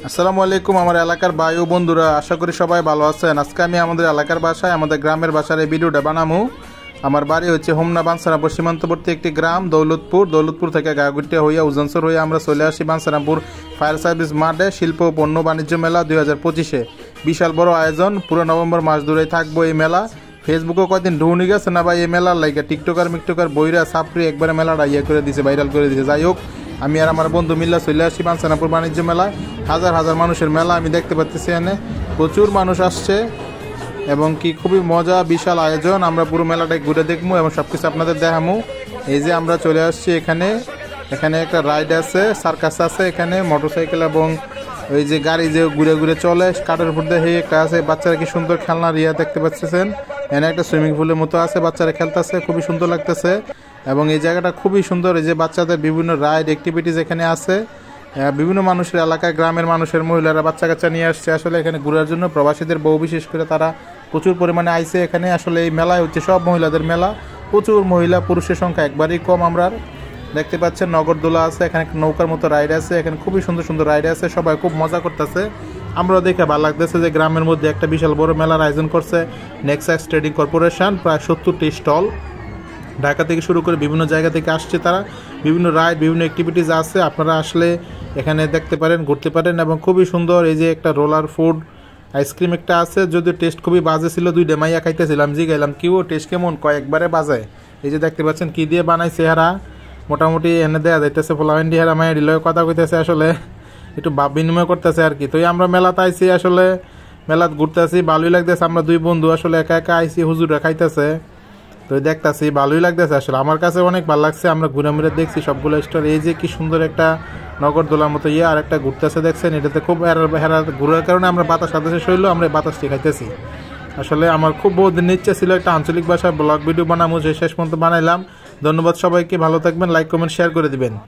আসসালামু আলাইকুম আমার এলাকার ভাই ও বন্ধুরা, আশা করি সবাই ভালো আছেন। আজকে আমি আমাদের এলাকার বাসায় আমাদের গ্রামের বাসার এই ভিডিওটা বানামু। আমার বাড়ি হচ্ছে হোমনা বাঞ্ছারামপুর সীমান্তবর্তী একটি গ্রাম দৌলতপুর থেকে গাগুটিয়া হইয়া উজানসর হইয়া আমরা চলে আসি বাঞ্ছারামপুর ফায়ার সার্ভিস মাঠে শিল্প ও পণ্য বাণিজ্য মেলা 2025-এ। বিশাল বড় আয়োজন, পুরো নভেম্বর মাস ধরেই থাকবো এই মেলা। ফেসবুকে কয়েকদিন ঢুনি গেছে না ভাই এই মেলার লাইকে, টিকটকার বইরা সাপড়ি একবারে মেলাটা করে দিছে, ভাইরাল করে দিছে। যাই হোক, আমি আর আমার বন্ধু মিল্লা চলে আসি বাঞ্ছারামপুর বাণিজ্য মেলায়। হাজার হাজার মানুষের মেলা আমি দেখতে পাচ্ছি, এখানে প্রচুর মানুষ আসছে এবং কি খুবই মজা, বিশাল আয়োজন। আমরা পুরো মেলাটাই ঘুরে দেখবো এবং সব কিছু আপনাদের দেখাবো। এই যে আমরা চলে আসছি এখানে একটা রাইড আছে, সার্কাস আছে, এখানে মোটরসাইকেল এবং ওই যে গাড়ি যে ঘুরে ঘুরে চলে কাঠের উপর দিয়ে একটা আছে। বাচ্চারা কি সুন্দর খেলনার দেখতে পাচ্ছেন। এখানে একটা সুইমিং পুলের মতো আছে, বাচ্চারা খেলতেছে, খুবই সুন্দর লাগতেছে এবং এই জায়গাটা খুবই সুন্দর। এই যে বাচ্চাদের বিভিন্ন রাইড অ্যাক্টিভিটিস এখানে আছে। বিভিন্ন মানুষের এলাকায়, গ্রামের মানুষের মহিলারা বাচ্চা কাচ্চা নিয়ে আসছে আসলে এখানে ঘোরার জন্য। প্রবাসীদের বউ বিশেষ করে তারা প্রচুর পরিমাণে আইছে এখানে। আসলে এই মেলায় হচ্ছে সব মহিলাদের মেলা, প্রচুর মহিলা, পুরুষের সংখ্যা একবারই কম। আমরা দেখতে পাচ্ছেন নগরদোলা আছে, এখানে নৌকার মতো রাইড আছে, এখানে খুবই সুন্দর সুন্দর রাইড আছে, সবাই খুব মজা করতেছে। আমরাও দেখে ভালো লাগতেছে যে গ্রামের মধ্যে একটা বিশাল বড় মেলার আয়োজন করছে নেক্সাস ট্রেডিং কর্পোরেশন। প্রায় 70টি স্টল, ঢাকা থেকে শুরু করে বিভিন্ন জায়গা থেকে আসছে তারা। বিভিন্ন রাইড, বিভিন্ন অ্যাক্টিভিটিস আছে, আপনারা আসলে এখানে দেখতে পারেন, ঘুরতে পারেন এবং খুবই সুন্দর। এই যে একটা রোলার ফুড আইসক্রিম একটা আছে, যদিও টেস্ট খুবই বাজে ছিল, 2 মাইয়া খাইতেছিলাম, জিগাইলাম কি ও টেস্ট কেমন, কয়েকবারে বাজায়। এই যে দেখতে পাচ্ছেন কি দিয়ে বানাইছে হারা, মোটামুটি এনে দেওয়া যাইতেছে পোলাভেন্ডি হারা মায়ের ডিলয় কথা কইতেছে, আসলে একটু ভাব বিনিময় করতেছে আর কি। তো আমরা মেলাতে আইসি, আসলে মেলাত ঘুরতে আসি, ভালোই লাগতেছে। আমরা 2 বন্ধু আসলে একা একা আইসি, হুজুরা খাইতেছে, তো দেখতেছি ভালোই লাগতেছে। আসলে আমার কাছে অনেক ভালো লাগছে। আমরা ঘুরে মুড়ে দেখছি সবগুলো স্টোর। এই যে কি সুন্দর একটা নগরদোলার মতো আর একটা ঘুরতেছে দেখছেন, এটাতে খুব ঘুরার কারণে আমরা বাতাস সাথে শৈল, আমরা বাতাসটি খাইতেছি। আসলে আমার খুব বহুদিন ইচ্ছে ছিল একটা আঞ্চলিক ভাষায় ব্লগ ভিডিও বানাবো, যে শেষ পর্যন্ত বানাইলাম। ধন্যবাদ সবাইকে, ভালো থাকবেন, লাইক কমেন্ট শেয়ার করে দিবেন।